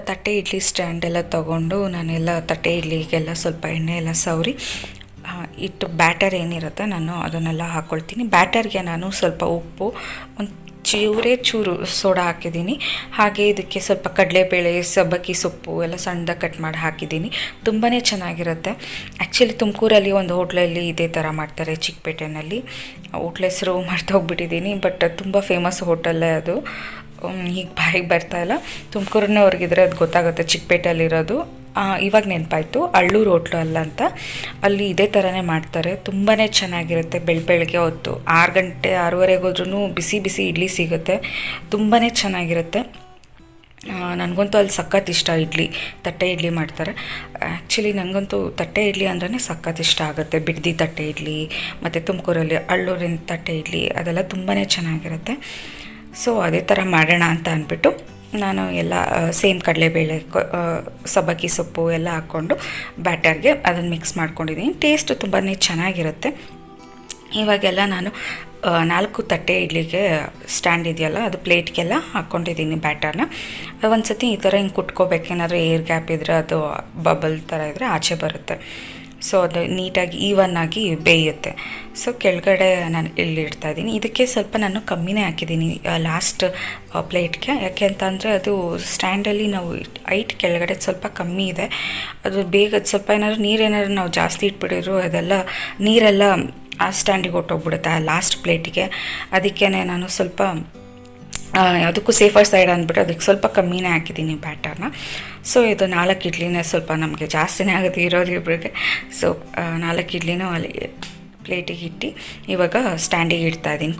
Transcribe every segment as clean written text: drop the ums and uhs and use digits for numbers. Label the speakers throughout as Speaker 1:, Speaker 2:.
Speaker 1: ತಟ್ಟೆ ಇಡ್ಲಿ ಸ್ಟ್ಯಾಂಡ್ ಎಲ್ಲ ತೊಗೊಂಡು ನಾನೆಲ್ಲ ತಟ್ಟೆ ಇಡ್ಲಿಗೆಲ್ಲ ಸ್ವಲ್ಪ ಎಣ್ಣೆ ಎಲ್ಲ ಸವರಿ ಇಟ್ಟು ಬ್ಯಾಟರ್ ಏನಿರುತ್ತೆ ನಾನು ಅದನ್ನೆಲ್ಲ ಹಾಕ್ಕೊಳ್ತೀನಿ. ಬ್ಯಾಟರ್ಗೆ ನಾನು ಸ್ವಲ್ಪ ಉಪ್ಪು, ಒಂದು ಚೂರು ಸೋಡಾ ಹಾಕಿದ್ದೀನಿ. ಹಾಗೆ ಇದಕ್ಕೆ ಸ್ವಲ್ಪ ಕಡಲೆಬೇಳೆ, ಸಬ್ಬಕ್ಕಿ ಸೊಪ್ಪು ಎಲ್ಲ ಸಣ್ಣದಾಗಿ ಕಟ್ ಮಾಡಿ ಹಾಕಿದ್ದೀನಿ. ತುಂಬಾ ಚೆನ್ನಾಗಿರುತ್ತೆ. ಆ್ಯಕ್ಚುಲಿ ತುಮಕೂರಲ್ಲಿ ಒಂದು ಹೋಟ್ಲಲ್ಲಿ ಇದೇ ಥರ ಮಾಡ್ತಾರೆ, ಚಿಕ್ಕಪೇಟೆನಲ್ಲಿ. ಹೋಟ್ಲ್ ಹೆಸರು ಮರ್ತೋಗ್ಬಿಟ್ಟಿದ್ದೀನಿ, ಬಟ್ ತುಂಬ ಫೇಮಸ್ ಹೋಟೆಲ್ಲೇ ಅದು. ಈಗ ಬಾಯಿಗೆ ಬರ್ತಾಯಿಲ್ಲ. ತುಮಕೂರಿನವ್ರಿಗಿದ್ರೆ ಅದು ಗೊತ್ತಾಗುತ್ತೆ, ಚಿಕ್ಕಪೇಟೆಯಲ್ಲಿರೋದು. ಇವಾಗ ನೆನಪಾಯಿತು, ಅಳ್ಳೂರು ಹೋಟ್ಲು ಅಲ್ಲ ಅಂತ. ಅಲ್ಲಿ ಇದೇ ಥರನೇ ಮಾಡ್ತಾರೆ. ತುಂಬಾ ಚೆನ್ನಾಗಿರುತ್ತೆ. ಬೆಳಗ್ಗೆ ಹೊತ್ತು 6 ಗಂಟೆ 6:30 ಹೋದ್ರೂ ಬಿಸಿ ಬಿಸಿ ಇಡ್ಲಿ ಸಿಗುತ್ತೆ. ತುಂಬಾ ಚೆನ್ನಾಗಿರುತ್ತೆ. ನನಗಂತೂ ಅಲ್ಲಿ ಸಖತ್ ಇಷ್ಟ. ತಟ್ಟೆ ಇಡ್ಲಿ ಮಾಡ್ತಾರೆ. ಆ್ಯಕ್ಚುಲಿ ನನಗಂತೂ ತಟ್ಟೆ ಇಡ್ಲಿ ಅಂದ್ರೇ ಸಖತ್ ಇಷ್ಟ ಆಗುತ್ತೆ. ಬಿಡ್ದಿ ತಟ್ಟೆ ಇಡ್ಲಿ ಮತ್ತು ತುಮಕೂರಲ್ಲಿ ಅಳ್ಳೂರಿನ ತಟ್ಟೆ ಇಡ್ಲಿ ಅದೆಲ್ಲ ತುಂಬಾ ಚೆನ್ನಾಗಿರುತ್ತೆ. ಸೊ ಅದೇ ಥರ ಮಾಡೋಣ ಅಂತ ಅಂದ್ಬಿಟ್ಟು ನಾನು ಎಲ್ಲ ಸೇಮ್ ಕಡಲೆಬೇಳೆ, ಸಬ್ಬಕ್ಕಿ ಸೊಪ್ಪು ಎಲ್ಲ ಹಾಕ್ಕೊಂಡು ಬ್ಯಾಟರ್ಗೆ ಅದನ್ನು ಮಿಕ್ಸ್ ಮಾಡ್ಕೊಂಡಿದ್ದೀನಿ. ಟೇಸ್ಟ್ ತುಂಬಾ ಚೆನ್ನಾಗಿರುತ್ತೆ. ಇವಾಗೆಲ್ಲ ನಾನು 4 ತಟ್ಟೆ ಇಡ್ಲಿಗೆ ಸ್ಟ್ಯಾಂಡ್ ಇದೆಯಲ್ಲ, ಅದು ಪ್ಲೇಟ್ಗೆಲ್ಲ ಹಾಕ್ಕೊಂಡಿದ್ದೀನಿ ಬ್ಯಾಟರ್ನ. ಒಂದು ಸತಿ ಈ ಥರ ಹಿಂಗೆ ಕುಟ್ಕೋಬೇಕೇನಾದರೂ ಏರ್ ಗ್ಯಾಪ್ ಇದ್ದರೆ, ಅದು ಬಬಲ್ ಥರ ಇದ್ದರೆ ಆಚೆ ಬರುತ್ತೆ. ಸೊ ಅದು ನೀಟಾಗಿ ಈವನ್ನಾಗಿ ಬೇಯುತ್ತೆ. ಸೊ ಕೆಳಗಡೆ ನಾನು ಇಲ್ಲಿ ಇಡ್ತಾಯಿದ್ದೀನಿ. ಇದಕ್ಕೆ ಸ್ವಲ್ಪ ನಾನು ಕಮ್ಮಿನೇ ಹಾಕಿದ್ದೀನಿ ಲಾಸ್ಟ್ ಪ್ಲೇಟ್ಗೆ. ಯಾಕೆ ಅಂತ ಅಂದರೆ ಅದು ಸ್ಟ್ಯಾಂಡಲ್ಲಿ ನಾವು ಹೈಟ್ ಕೆಳಗಡೆ ಸ್ವಲ್ಪ ಕಮ್ಮಿ ಇದೆ. ಅದು ಬೇಗ ಸ್ವಲ್ಪ ನೀರೇನಾದ್ರು ನಾವು ಜಾಸ್ತಿ ಇಟ್ಬಿಟ್ಟಿದ್ರು ಅದೆಲ್ಲ ನೀರೆಲ್ಲ ಆ ಸ್ಟ್ಯಾಂಡಿಗೆ ಹೊಟ್ಟೋಗ್ಬಿಡುತ್ತೆ, ಆ ಲಾಸ್ಟ್ ಪ್ಲೇಟಿಗೆ. ಅದಕ್ಕೇ ನಾನು ಸ್ವಲ್ಪ ಅದಕ್ಕೂ ಸೇಫರ್ ಸೈಡ್ ಅಂದ್ಬಿಟ್ಟು ಅದಕ್ಕೆ ಸ್ವಲ್ಪ ಕಮ್ಮಿನೇ ಹಾಕಿದ್ದೀನಿ ಬ್ಯಾಟರ್ನ. ಸೊ ಇದು 4 ಇಡ್ಲಿನೇ, ಸ್ವಲ್ಪ ನಮಗೆ ಜಾಸ್ತಿನೇ ಆಗುತ್ತೆ ಇರೋರಿಬ್ಬರಿಗೆ. ಸೊ 4 ಇಡ್ಲಿನೂ ಅಲ್ಲಿ ಪ್ಲೇಟಿಗೆ ಇಟ್ಟು ಇವಾಗ ಸ್ಟ್ಯಾಂಡಿಗೆ ಇಡ್ತಾಯಿದ್ದೀನಿ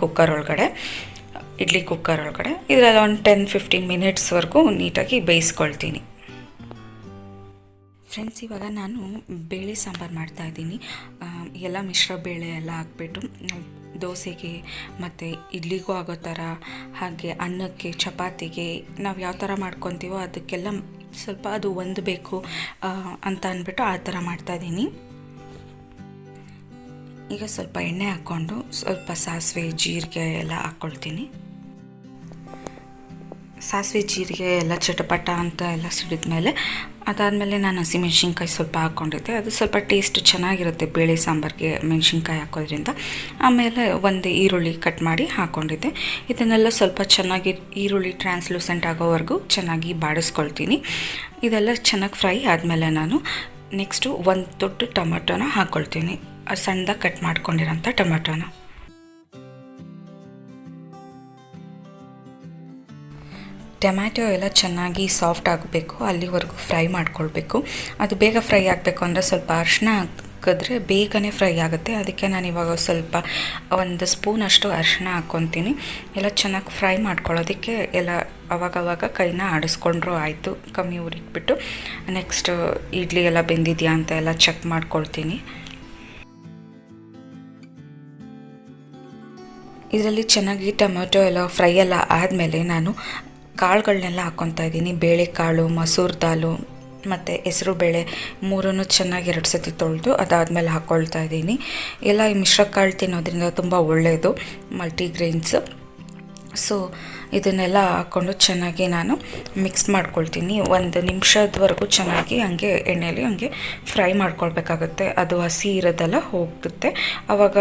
Speaker 1: ಇಡ್ಲಿ ಕುಕ್ಕರ್ ಒಳಗಡೆ. ಇದರಲ್ಲಿ ಒಂದು 10-15 ಮಿನಿಟ್ಸ್ವರೆಗೂ ನೀಟಾಗಿ ಬೇಯಿಸ್ಕೊಳ್ತೀನಿ. ಫ್ರೆಂಡ್ಸ್, ಇವಾಗ ನಾನು ಬೇಳೆ ಸಾಂಬಾರು ಮಾಡ್ತಾಯಿದ್ದೀನಿ. ಎಲ್ಲ ಮಿಶ್ರ ಬೇಳೆ ಎಲ್ಲ ಹಾಕ್ಬಿಟ್ಟು ದೋಸೆಗೆ ಮತ್ತು ಇಡ್ಲಿಗೂ ಆಗೋ ಥರ, ಹಾಗೆ ಅನ್ನಕ್ಕೆ, ಚಪಾತಿಗೆ ನಾವು ಯಾವ ಥರ ಮಾಡ್ಕೊತೀವೋ ಅದಕ್ಕೆಲ್ಲ ಸ್ವಲ್ಪ ಅದು ಹೊಂದಬೇಕು ಅಂತ ಅಂದ್ಬಿಟ್ಟು ಆ ಥರ ಮಾಡ್ತಾಯಿದ್ದೀನಿ. ಈಗ ಸ್ವಲ್ಪ ಎಣ್ಣೆ ಹಾಕ್ಕೊಂಡು ಸ್ವಲ್ಪ ಸಾಸಿವೆ, ಜೀರಿಗೆ ಎಲ್ಲ ಹಾಕ್ಕೊಳ್ತೀನಿ. ಸಾಸಿವೆ ಜೀರಿಗೆ ಎಲ್ಲ ಚಟಪಟ ಅಂತ ಎಲ್ಲ ಸಿಡಿದ್ಮೇಲೆ ಅದಾದಮೇಲೆ ನಾನು ಹಸಿಮೆಣ್ಸಿನ್ಕಾಯಿ ಸ್ವಲ್ಪ ಹಾಕ್ಕೊಂಡಿದ್ದೆ. ಅದು ಸ್ವಲ್ಪ ಟೇಸ್ಟ್ ಚೆನ್ನಾಗಿರುತ್ತೆ ಬೇಳೆ ಸಾಂಬಾರಿಗೆ ಮೆಣಸಿನ್ಕಾಯಿ ಹಾಕೋದ್ರಿಂದ. ಆಮೇಲೆ ಒಂದು ಈರುಳ್ಳಿ ಕಟ್ ಮಾಡಿ ಹಾಕ್ಕೊಂಡಿದ್ದೆ. ಇದನ್ನೆಲ್ಲ ಸ್ವಲ್ಪ ಚೆನ್ನಾಗಿ ಈರುಳ್ಳಿ ಟ್ರಾನ್ಸ್ಲೂಸೆಂಟ್ ಆಗೋವರೆಗೂ ಚೆನ್ನಾಗಿ ಬಾಡಿಸ್ಕೊಳ್ತೀನಿ. ಇದೆಲ್ಲ ಚೆನ್ನಾಗಿ ಫ್ರೈ ಆದಮೇಲೆ ನಾನು ನೆಕ್ಸ್ಟು ಒಂದು ದೊಡ್ಡ ಟೊಮೆಟೊನ ಹಾಕ್ಕೊಳ್ತೀನಿ, ಸಣ್ಣದಾಗಿ ಕಟ್ ಮಾಡ್ಕೊಂಡಿರೋಂಥ ಟೊಮೆಟೊನ. ಟೊಮ್ಯಾಟೊ ಎಲ್ಲ ಚೆನ್ನಾಗಿ ಸಾಫ್ಟ್ ಆಗಬೇಕು, ಅಲ್ಲಿವರೆಗೂ ಫ್ರೈ ಮಾಡ್ಕೊಳ್ಬೇಕು. ಅದು ಬೇಗ ಫ್ರೈ ಆಗಬೇಕು ಅಂದರೆ ಸ್ವಲ್ಪ ಅರಿಶಿನ ಹಾಕಿದ್ರೆ ಬೇಗನೆ ಫ್ರೈ ಆಗುತ್ತೆ. ಅದಕ್ಕೆ ನಾನು ಇವಾಗ ಸ್ವಲ್ಪ 1 ಸ್ಪೂನಷ್ಟು ಅರಿಶಿನ ಹಾಕ್ಕೊತೀನಿ. ಎಲ್ಲ ಚೆನ್ನಾಗಿ ಫ್ರೈ ಮಾಡ್ಕೊಳ್ಳೋದಕ್ಕೆ ಎಲ್ಲ ಅವಾಗವಾಗ ಕೈನ ಆಡಿಸ್ಕೊಂಡ್ರೂ ಆಯಿತು, ಕಮ್ಮಿ ಉರಿಟ್ಬಿಟ್ಟು. ನೆಕ್ಸ್ಟ್ ಇಡ್ಲಿ ಎಲ್ಲ ಬೆಂದಿದೆಯಾ ಅಂತ ಎಲ್ಲ ಚೆಕ್ ಮಾಡ್ಕೊಳ್ತೀನಿ. ಇದರಲ್ಲಿ ಚೆನ್ನಾಗಿ ಟೊಮೆಟೊ ಎಲ್ಲ ಫ್ರೈ ಎಲ್ಲ ಆದಮೇಲೆ ನಾನು ಕಾಳುಗಳನ್ನೆಲ್ಲ ಹಾಕ್ಕೊತಾ ಇದ್ದೀನಿ. ಬೇಳೆಕಾಳು, ಮಸೂರ್ ದಾಲು ಮತ್ತು ಹೆಸರು ಬೇಳೆ 3 ಚೆನ್ನಾಗಿ 2 ಸತಿ ತೊಳೆದು ಅದಾದಮೇಲೆ ಹಾಕ್ಕೊಳ್ತಾ ಇದ್ದೀನಿ. ಎಲ್ಲ ಈ ಮಿಶ್ರ ಕಾಳು ತಿನ್ನೋದ್ರಿಂದ ತುಂಬ ಒಳ್ಳೆಯದು, ಮಲ್ಟಿಗ್ರೇನ್ಸ್. ಸೊ ಇದನ್ನೆಲ್ಲ ಹಾಕ್ಕೊಂಡು ಚೆನ್ನಾಗಿ ನಾನು ಮಿಕ್ಸ್ ಮಾಡ್ಕೊಳ್ತೀನಿ. 1 ನಿಮಿಷದವರೆಗೂ ಚೆನ್ನಾಗಿ ಹಂಗೆ ಎಣ್ಣೆಯಲ್ಲಿ ಹಂಗೆ ಫ್ರೈ ಮಾಡ್ಕೊಳ್ಬೇಕಾಗುತ್ತೆ. ಅದು ಹಸಿ ಇರೋದೆಲ್ಲ ಹೋಗುತ್ತೆ, ಆವಾಗ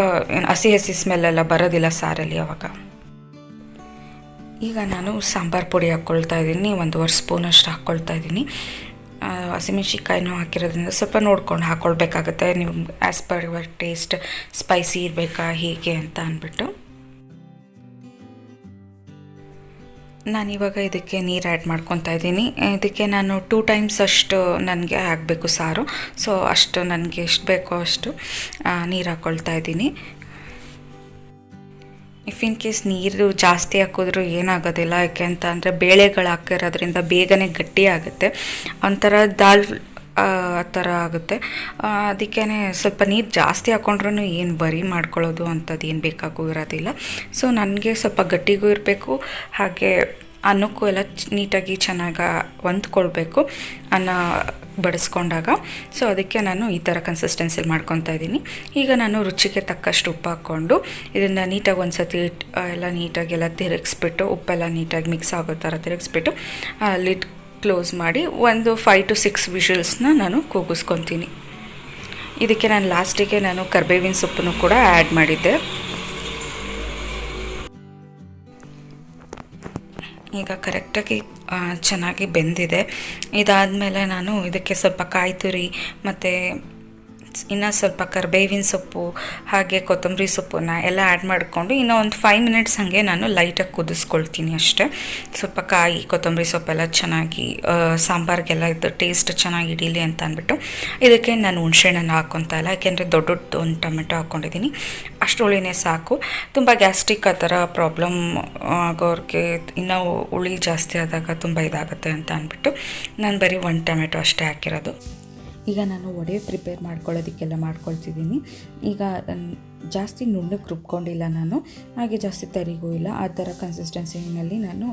Speaker 1: ಹಸಿ ಸ್ಮೆಲ್ಲೆಲ್ಲ ಬರೋದಿಲ್ಲ ಸಾರಲ್ಲಿ ಆವಾಗ. ಈಗ ನಾನು ಸಾಂಬಾರು ಪುಡಿ ಹಾಕ್ಕೊಳ್ತಾ ಇದ್ದೀನಿ, 1 ಸ್ಪೂನಷ್ಟು ಹಾಕ್ಕೊಳ್ತಾ ಇದ್ದೀನಿ. ಹಸಿಮೆಣ್ಸಿನ್ಕಾಯಿನೂ ಹಾಕಿರೋದ್ರಿಂದ ಸ್ವಲ್ಪ ನೋಡ್ಕೊಂಡು ಹಾಕ್ಕೊಳ್ಬೇಕಾಗುತ್ತೆ, ನೀವು as per your taste, spicy ಇರಬೇಕಾ ಹೀಗೆ ಅಂತ ಅಂದ್ಬಿಟ್ಟು. ನಾನಿವಾಗ ಇದಕ್ಕೆ ನೀರು ಆ್ಯಡ್ ಮಾಡ್ಕೊತಾ ಇದ್ದೀನಿ. ಇದಕ್ಕೆ ನಾನು 2 ಟೈಮ್ಸ್ ಅಷ್ಟು ನನಗೆ ಆಗಬೇಕು ಸಾರು. ಸೊ ಅಷ್ಟು ನನಗೆ ಎಷ್ಟು ಬೇಕೋ ಅಷ್ಟು ನೀರು ಹಾಕ್ಕೊಳ್ತಾ ಇದ್ದೀನಿ. ಇಫ್ ಇನ್ ಕೇಸ್ ನೀರು ಜಾಸ್ತಿ ಹಾಕಿದ್ರೂ ಏನಾಗೋದಿಲ್ಲ, ಯಾಕೆ ಅಂತ ಅಂದರೆ ಬೇಳೆಗಳು ಹಾಕಿರೋದ್ರಿಂದ ಬೇಗನೆ ಗಟ್ಟಿ ಆಗುತ್ತೆ, ಒಂಥರ ದಾಲ್ ಆ ಥರ ಆಗುತ್ತೆ. ಅದಕ್ಕೇ ಸ್ವಲ್ಪ ನೀರು ಜಾಸ್ತಿ ಹಾಕ್ಕೊಂಡ್ರೂ ಏನು ವರಿ ಮಾಡ್ಕೊಳ್ಳೋದು ಅಂಥದ್ದು ಏನು ಬೇಕಾಗೂ ಇರೋದಿಲ್ಲ. ಸೊ ನನಗೆ ಸ್ವಲ್ಪ ಗಟ್ಟಿಗೂ ಇರಬೇಕು, ಹಾಗೆ ಅನ್ನಕ್ಕೂ ಎಲ್ಲ ನೀಟಾಗಿ ಚೆನ್ನಾಗಿ ಹೊಂದ್ಕೊಳ್ಬೇಕು ಅನ್ನ ಬಡಿಸ್ಕೊಂಡಾಗ. ಸೊ ಅದಕ್ಕೆ ನಾನು ಈ ಥರ ಕನ್ಸಿಸ್ಟೆನ್ಸಿಲಿ ಮಾಡ್ಕೊತಾ ಇದ್ದೀನಿ. ಈಗ ನಾನು ರುಚಿಗೆ ತಕ್ಕಷ್ಟು ಉಪ್ಪು ಹಾಕ್ಕೊಂಡು ಇದನ್ನು ನೀಟಾಗಿ ಒಂದು ಸತಿ ಎಲ್ಲ ನೀಟಾಗೆಲ್ಲ ತಿರುಗಿಸ್ಬಿಟ್ಟು, ಉಪ್ಪೆಲ್ಲ ನೀಟಾಗಿ ಮಿಕ್ಸ್ ಆಗೋ ಥರ ತಿರುಗಿಸ್ಬಿಟ್ಟು ಲಿಡ್ ಕ್ಲೋಸ್ ಮಾಡಿ ಒಂದು 5 to 6 ವಿಷಲ್ಸ್ನ ನಾನು ಕೂಗಿಸ್ಕೊತೀನಿ. ಇದಕ್ಕೆ ನಾನು ಲಾಸ್ಟಿಗೆ ನಾನು ಕರಿಬೇವಿನ ಸೊಪ್ಪನ್ನು ಕೂಡ ಆ್ಯಡ್ ಮಾಡಿದ್ದೆ. ಈಗ ಕರೆಕ್ಟಾಗಿ ಚೆನ್ನಾಗಿ ಬೆಂದಿದೆ. ಇದಾದಮೇಲೆ ನಾನು ಇದಕ್ಕೆ ಸ್ವಲ್ಪ ಕಾಯಿ ತುರಿ ಮತ್ತು ಇನ್ನು ಸ್ವಲ್ಪ ಕರಿಬೇವಿನ ಸೊಪ್ಪು ಹಾಗೆ ಕೊತ್ತಂಬರಿ ಸೊಪ್ಪನ್ನ ಎಲ್ಲ ಆ್ಯಡ್ ಮಾಡಿಕೊಂಡು ಇನ್ನೂ ಒಂದು 5 ಮಿನಿಟ್ಸ್ ಹಾಗೆ ನಾನು ಲೈಟಾಗಿ ಕುದಿಸ್ಕೊಳ್ತೀನಿ ಅಷ್ಟೇ. ಸ್ವಲ್ಪ ಕಾಯಿ ಕೊತ್ತಂಬರಿ ಸೊಪ್ಪೆಲ್ಲ ಚೆನ್ನಾಗಿ ಸಾಂಬಾರಿಗೆಲ್ಲ ಇದು ಟೇಸ್ಟ್ ಚೆನ್ನಾಗಿ ಹಿಡೀಲಿ ಅಂತ ಅಂದ್ಬಿಟ್ಟು ಇದಕ್ಕೆ ನಾನು ಹುಣಸೆಹಣ್ಣನ್ನು ಹಾಕ್ಕೊತಾ ಇಲ್ಲ, ಯಾಕೆಂದರೆ ದೊಡ್ಡದು ಒಂದು ಟೊಮೆಟೊ ಹಾಕ್ಕೊಂಡಿದ್ದೀನಿ. ಅಷ್ಟು ಹುಳಿನೇ ಸಾಕು. ತುಂಬ ಗ್ಯಾಸ್ಟ್ರಿಕ್ ಆ ಥರ ಪ್ರಾಬ್ಲಮ್ ಆಗೋರಿಗೆ ಇನ್ನೂ ಹುಳಿ ಜಾಸ್ತಿ ಆದಾಗ ತುಂಬ ಇದಾಗುತ್ತೆ ಅಂತ ಅಂದ್ಬಿಟ್ಟು ನಾನು ಬರೀ 1 ಟೊಮೆಟೊ ಅಷ್ಟೇ ಹಾಕಿರೋದು. ಈಗ ನಾನು ವಡೆ ಪ್ರಿಪೇರ್ ಮಾಡ್ಕೊಳ್ಳೋದಕ್ಕೆಲ್ಲ ಮಾಡ್ಕೊಳ್ತಿದ್ದೀನಿ. ಈಗ ಜಾಸ್ತಿ ನುಣ್ಣಗೆ ರುಬ್ಕೊಂಡಿಲ್ಲ ನಾನು, ಹಾಗೆ ಜಾಸ್ತಿ ತರಿಗೂ ಇಲ್ಲ. ಆ ಥರ ಕನ್ಸಿಸ್ಟೆನ್ಸಿನಲ್ಲಿ ನಾನು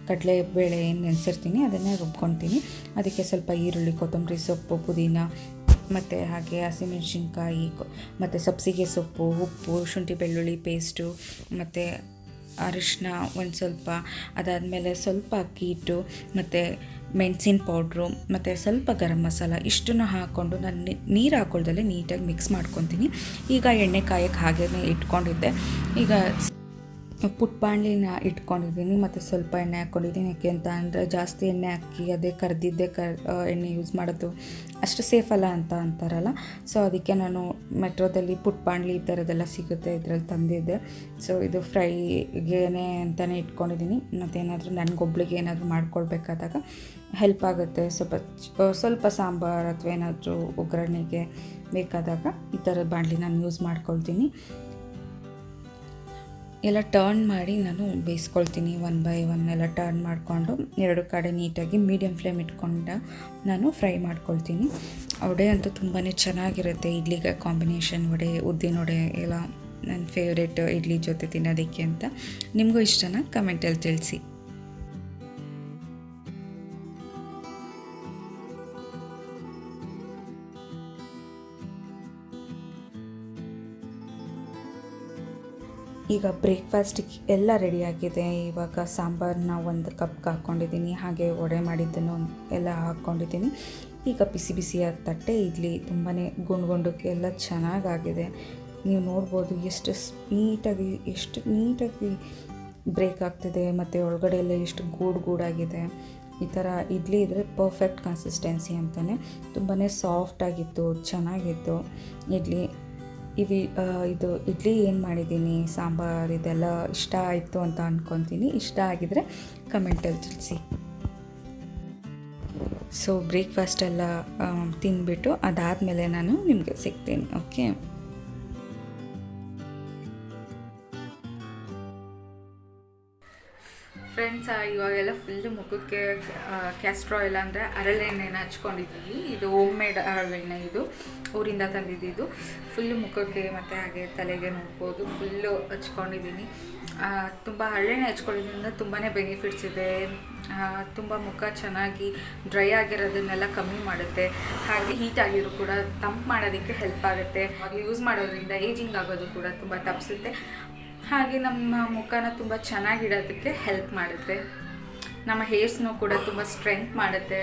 Speaker 1: ಕಡಲೆಬೇಳೆ ಏನು ನೆನೆಸಿರ್ತೀನಿ ಅದನ್ನು ರುಬ್ಕೊತೀನಿ. ಅದಕ್ಕೆ ಸ್ವಲ್ಪ ಈರುಳ್ಳಿ, ಕೊತ್ತಂಬರಿ ಸೊಪ್ಪು, ಪುದೀನ ಮತ್ತು ಹಾಗೆ ಹಸಿಮೆಣಸಿನ್ಕಾಯಿ ಮತ್ತು ಸಬ್ಸಿಗೆ ಸೊಪ್ಪು, ಉಪ್ಪು, ಶುಂಠಿ ಬೆಳ್ಳುಳ್ಳಿ ಪೇಸ್ಟು ಮತ್ತು ಅರಿಶಿನ ಒಂದು ಸ್ವಲ್ಪ, ಅದಾದಮೇಲೆ ಸ್ವಲ್ಪ ಅಕ್ಕಿ ಹಿಟ್ಟು ಮತ್ತು ಮೆಣಸಿನ ಪೌಡ್ರು ಮತ್ತು ಸ್ವಲ್ಪ ಗರಂ ಮಸಾಲ ಇಷ್ಟನ್ನು ಹಾಕ್ಕೊಂಡು ನಾನು ನೀರು ಹಾಕ್ಕೊಳ್ದಲ್ಲೇ ನೀಟಾಗಿ ಮಿಕ್ಸ್ ಮಾಡ್ಕೊತೀನಿ. ಈಗ ಎಣ್ಣೆ ಕಾಯಕ್ಕೆ ಹಾಗೇ ಇಟ್ಕೊಂಡಿದ್ದೆ. ಈಗ ಪುಟ್ಬಾಣಲಿನ ಇಟ್ಕೊಂಡಿದ್ದೀನಿ ಮತ್ತು ಸ್ವಲ್ಪ ಎಣ್ಣೆ ಹಾಕ್ಕೊಂಡಿದ್ದೀನಿ. ಯಾಕೆ ಅಂತ ಅಂದರೆ ಜಾಸ್ತಿ ಎಣ್ಣೆ ಹಾಕಿ ಅದೇ ಕರೆದಿದ್ದೆ ಎಣ್ಣೆ ಯೂಸ್ ಮಾಡೋದು ಅಷ್ಟು ಸೇಫ್ ಅಲ್ಲ ಅಂತ ಅಂತಾರಲ್ಲ. ಸೊ ಅದಕ್ಕೆ ನಾನು ಮೆಟ್ರೋದಲ್ಲಿ ಪುಟ್ಬಾಣಲಿ ಈ ಥರದ್ದೆಲ್ಲ ಸಿಗುತ್ತೆ, ಇದರಲ್ಲಿ ತಂದಿದ್ದೆ. ಸೊ ಇದು ಫ್ರೈಗೇನೆ ಅಂತಲೇ ಇಟ್ಕೊಂಡಿದ್ದೀನಿ. ಮತ್ತೇನಾದರೂ ನನಗೊಬ್ಳಿಗೆ ಏನಾದರೂ ಮಾಡ್ಕೊಳ್ಬೇಕಾದಾಗ ಹೆಲ್ಪ್ ಆಗುತ್ತೆ. ಸ್ವಲ್ಪ ಸಾಂಬಾರು ಅಥವಾ ಏನಾದರೂ ಒಗ್ಗರಣೆಗೆ ಬೇಕಾದಾಗ ಈ ಥರ ಬಾಣಲಿ ನಾನು ಯೂಸ್ ಮಾಡ್ಕೊಳ್ತೀನಿ. ಎಲ್ಲ ಟರ್ನ್ ಮಾಡಿ ನಾನು ಬೇಯಿಸ್ಕೊಳ್ತೀನಿ. 1 by 1 ಎಲ್ಲ ಟರ್ನ್ ಮಾಡಿಕೊಂಡು 2 ಕಡೆ ನೀಟಾಗಿ ಮೀಡಿಯಮ್ ಫ್ಲೇಮ್ ಇಟ್ಕೊಂಡು ನಾನು ಫ್ರೈ ಮಾಡ್ಕೊಳ್ತೀನಿ. ವಡೆ ಅಂತೂ ತುಂಬಾ ಚೆನ್ನಾಗಿರುತ್ತೆ. ಇಡ್ಲಿಗೆ ಕಾಂಬಿನೇಷನ್ ವಡೆ, ಉದ್ದಿನ ವಡೆ ಎಲ್ಲ ನನ್ನ ಫೇವ್ರೇಟ್ ಇಡ್ಲಿ ಜೊತೆ ತಿನ್ನೋದಕ್ಕೆ ಅಂತ. ನಿಮಗೂ ಇಷ್ಟನಾ? ಕಮೆಂಟಲ್ಲಿ ತಿಳಿಸಿ. ಈಗ ಬ್ರೇಕ್ಫಾಸ್ಟಿಗೆ ಎಲ್ಲ ರೆಡಿಯಾಗಿದೆ. ಇವಾಗ ಸಾಂಬಾರನ್ನ 1 ಕಪ್ಗೆ ಹಾಕ್ಕೊಂಡಿದ್ದೀನಿ, ಹಾಗೆ ವಡೆ ಮಾಡಿದ್ದನ್ನು ಎಲ್ಲ ಹಾಕ್ಕೊಂಡಿದ್ದೀನಿ. ಈಗ ಬಿಸಿ ಬಿಸಿಯಾದ ತಟ್ಟೆ ಇಡ್ಲಿ ತುಂಬಾ ಗುಂಡ್ಗುಂಡಕ್ಕೆ ಎಲ್ಲ ಚೆನ್ನಾಗಾಗಿದೆ. ನೀವು ನೋಡ್ಬೋದು ಎಷ್ಟು ನೀಟಾಗಿ ಬ್ರೇಕ್ ಆಗ್ತಿದೆ ಮತ್ತು ಒಳಗಡೆ ಎಲ್ಲ ಎಷ್ಟು ಗೂಡಾಗಿದೆ. ಈ ಥರ ಇಡ್ಲಿ ಇದ್ದರೆ ಪರ್ಫೆಕ್ಟ್ ಕನ್ಸಿಸ್ಟೆನ್ಸಿ ಅಂತಲೇ. ತುಂಬಾ ಸಾಫ್ಟಾಗಿತ್ತು, ಚೆನ್ನಾಗಿತ್ತು ಇಡ್ಲಿ. ಇದು ಇಡ್ಲಿ ಏನು ಮಾಡಿದ್ದೀನಿ, ಸಾಂಬಾರು ಇದೆಲ್ಲ ಇಷ್ಟ ಆಯಿತು ಅಂತ ಅಂದ್ಕೊತೀನಿ. ಇಷ್ಟ ಆಗಿದರೆ ಕಮೆಂಟಲ್ಲಿ ತಿಳಿಸಿ. ಸೊ ಬ್ರೇಕ್ಫಾಸ್ಟೆಲ್ಲ ತಿಂದ್ಬಿಟ್ಟು ಅದಾದಮೇಲೆ ನಾನು ನಿಮಗೆ ಸಿಗ್ತೀನಿ. ಓಕೆ, ಫ್ರೆಂಡ್ಸ್, ಇವಾಗೆಲ್ಲ ಫುಲ್ಲು ಮುಖಕ್ಕೆ ಕ್ಯಾಸ್ಟ್ರ್ ಆಯಿಲ್ ಅಂದರೆ ಹರಳೆಣ್ಣೆನ ಹಚ್ಕೊಂಡಿದ್ದೀವಿ. ಇದು ಹೋಮ್ ಮೇಡ್ ಹರಳೆಣ್ಣೆ, ಇದು ಊರಿಂದ ತಂದಿದ್ದು. ಫುಲ್ಲು ಮುಖಕ್ಕೆ ಮತ್ತು ಹಾಗೆ ತಲೆಗೆ ನೋಡ್ಬೋದು ಫುಲ್ಲು ಹಚ್ಕೊಂಡಿದ್ದೀನಿ. ತುಂಬ ಹರಳೆಣ್ಣೆ ಹಚ್ಕೊಳ್ಳೋದ್ರಿಂದ ತುಂಬಾ ಬೆನಿಫಿಟ್ಸ್ ಇದೆ. ತುಂಬ ಮುಖ ಚೆನ್ನಾಗಿ ಡ್ರೈ ಆಗಿರೋದನ್ನೆಲ್ಲ ಕಮ್ಮಿ ಮಾಡುತ್ತೆ. ಹಾಗೆ ಹೀಟ್ ಆಗಿರೋ ಕೂಡ ತಂಪು ಮಾಡೋದಕ್ಕೆ ಹೆಲ್ಪ್ ಆಗುತ್ತೆ. ಯೂಸ್ ಮಾಡೋದ್ರಿಂದ ಏಜಿಂಗ್ ಆಗೋದು ಕೂಡ ತುಂಬ ತಪ್ಪಿಸುತ್ತೆ. ಹಾಗೆ ನಮ್ಮ ಮುಖನ ತುಂಬ ಚೆನ್ನಾಗಿಡೋದಕ್ಕೆ ಹೆಲ್ಪ್ ಮಾಡುತ್ತೆ. ನಮ್ಮ ಹೇರ್ಸ್ನೂ ಕೂಡ ತುಂಬ ಸ್ಟ್ರೆಂತ್ ಮಾಡುತ್ತೆ.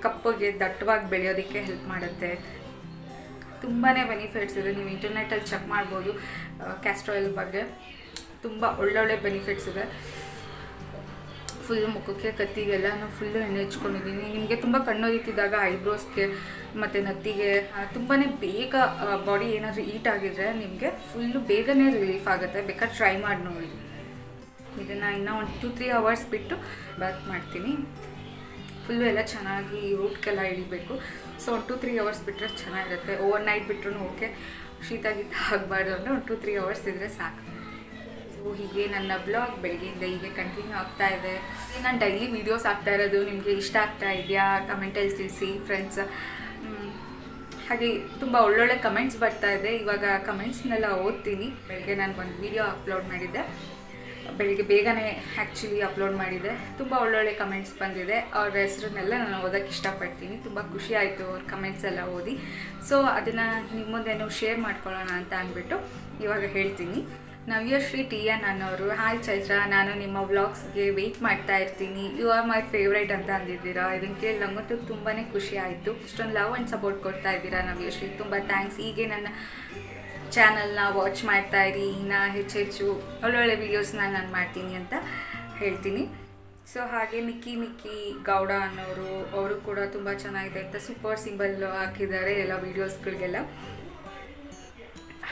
Speaker 1: ಕಪ್ಪಗೆ ದಟ್ಟವಾಗಿ ಬೆಳೆಯೋದಕ್ಕೆ ಹೆಲ್ಪ್ ಮಾಡುತ್ತೆ. ತುಂಬಾ ಬೆನಿಫಿಟ್ಸ್ ಇದೆ. ನೀವು ಇಂಟರ್ನೆಟಲ್ಲಿ ಚೆಕ್ ಮಾಡ್ಬೋದು ಕ್ಯಾಸ್ಟರ್ ಆಯಿಲ್ ಬಗ್ಗೆ. ತುಂಬ ಒಳ್ಳೊಳ್ಳೆ ಬೆನಿಫಿಟ್ಸ್ ಇದೆ. ಫುಲ್ಲು ಮುಖಕ್ಕೆ ಕತ್ತಿಗೆಲ್ಲನೂ ಫುಲ್ಲು ಎಣ್ಣೆ ಹಚ್ಕೊಂಡಿದ್ದೀನಿ. ನಿಮಗೆ ತುಂಬ ಕಣ್ಣೊರಿತಿದ್ದಾಗ ಐಬ್ರೋಸ್ಗೆ ಮತ್ತು ನತ್ತಿಗೆ ತುಂಬಾ ಬೇಗ ಬಾಡಿ ಏನಾದರೂ ಹೀಟ್ ಆಗಿದ್ರೆ ನಿಮಗೆ ಫುಲ್ಲು ಬೇಗನೆ ರಿಲೀಫ್ ಆಗುತ್ತೆ. ಬೇಕಾದ್ರೆ ಟ್ರೈ ಮಾಡಿ ನೋಡಿ. ಇದನ್ನು ಇನ್ನೂ ಒಂದು 2-3 ಅವರ್ಸ್ ಬಿಟ್ಟು ಬಾತ್ ಮಾಡ್ತೀನಿ. ಫುಲ್ಲು ಎಲ್ಲ ಚೆನ್ನಾಗಿ ರೂಟ್ಗೆಲ್ಲ ಹಿಡಿಬೇಕು. ಸೊ ಒಂದು 2-3 ಅವರ್ಸ್ ಬಿಟ್ಟರೆ ಚೆನ್ನಾಗಿರುತ್ತೆ. ಓವರ್ ನೈಟ್ ಬಿಟ್ಟರು ಓಕೆ, ಶೀತ ಗೀತ ಆಗಬಾರ್ದು ಅಂದರೆ ಒಂದು 2-3 ಅವರ್ಸ್ ಇದ್ದರೆ ಸಾಕು. ಹೀಗೆ ನನ್ನ ಬ್ಲಾಗ್ ಬೆಳಗ್ಗೆಯಿಂದ ಹೀಗೆ ಕಂಟಿನ್ಯೂ ಆಗ್ತಾ ಇದೆ. ನಾನು ಡೈಲಿ ವೀಡಿಯೋಸ್ ಹಾಕ್ತಾ ಇರೋದು ನಿಮಗೆ ಇಷ್ಟ ಆಗ್ತಾ ಇದೆಯಾ ಕಮೆಂಟಲ್ಲಿ ತಿಳಿಸಿ ಫ್ರೆಂಡ್ಸ್. ಹಾಗೆ ತುಂಬ ಒಳ್ಳೊಳ್ಳೆ ಕಮೆಂಟ್ಸ್ ಬರ್ತಾ ಇದೆ. ಇವಾಗ ಕಮೆಂಟ್ಸ್ನೆಲ್ಲ ಓದ್ತೀನಿ. ಬೆಳಗ್ಗೆ ನಾನು ಒಂದು ವಿಡಿಯೋ ಅಪ್ಲೋಡ್ ಮಾಡಿದ್ದೆ, ಬೆಳಗ್ಗೆ ಬೇಗನೆ ಆ್ಯಕ್ಚುಲಿ ಅಪ್ಲೋಡ್ ಮಾಡಿದ್ದೆ. ತುಂಬ ಒಳ್ಳೊಳ್ಳೆ ಕಮೆಂಟ್ಸ್ ಬಂದಿದೆ. ಅವ್ರ ಹೆಸರನ್ನೆಲ್ಲ ನಾನು ಓದೋಕ್ಕೆ ಇಷ್ಟಪಡ್ತೀನಿ. ತುಂಬ ಖುಷಿ ಆಯಿತು ಅವ್ರ ಕಮೆಂಟ್ಸ್ ಎಲ್ಲ ಓದಿ. ಸೊ ಅದನ್ನು ನಿಮ್ಮ ಮುಂದೆನೂ ಶೇರ್ ಮಾಡ್ಕೊಳ್ಳೋಣ ಅಂತ ಅಂದ್ಬಿಟ್ಟು ಇವಾಗ ಹೇಳ್ತೀನಿ. ನವ್ಯಶ್ರೀ ಟಿ ಎನ್ ಅನ್ನೋರು, ಹಾಯ್ ಚೈತ್ರ, ನಾನು ನಿಮ್ಮ ವ್ಲಾಗ್ಸ್ಗೆ ವೆಯ್ಟ್ ಮಾಡ್ತಾ ಇರ್ತೀನಿ, ಯು ಆರ್ ಮೈ ಫೇವ್ರೇಟ್ ಅಂತ ಅಂದಿದ್ದೀರಾ. ಇದನ್ನು ಕೇಳಿ ನಮಗಂತೂ ತುಂಬಾ ಖುಷಿ ಆಯಿತು. ಇಷ್ಟೊಂದು ಲವ್ ಆ್ಯಂಡ್ ಸಪೋರ್ಟ್ ಕೊಡ್ತಾ ಇದ್ದೀರಾ ನವ್ಯಶ್ರೀ, ತುಂಬ ಥ್ಯಾಂಕ್ಸ್. ಹೀಗೆ ನನ್ನ ಚಾನಲ್ನ ವಾಚ್ ಮಾಡ್ತಾ ಇರಿ, ಇನ್ನು ಹೆಚ್ಚೆಚ್ಚು ಒಳ್ಳೊಳ್ಳೆ ವೀಡಿಯೋಸ್ನ ನಾನು ಮಾಡ್ತೀನಿ ಅಂತ ಹೇಳ್ತೀನಿ. ಸೊ ಹಾಗೆ ಮಿಕ್ಕಿ ಗೌಡ ಅನ್ನೋರು, ಅವರು ಕೂಡ ತುಂಬ ಚೆನ್ನಾಗಿದೆ ಅಂತ ಸೂಪರ್ ಸಿಂಬಲ್ ಹಾಕಿದ್ದಾರೆ ಎಲ್ಲ ವೀಡಿಯೋಸ್ಗಳಿಗೆಲ್ಲ.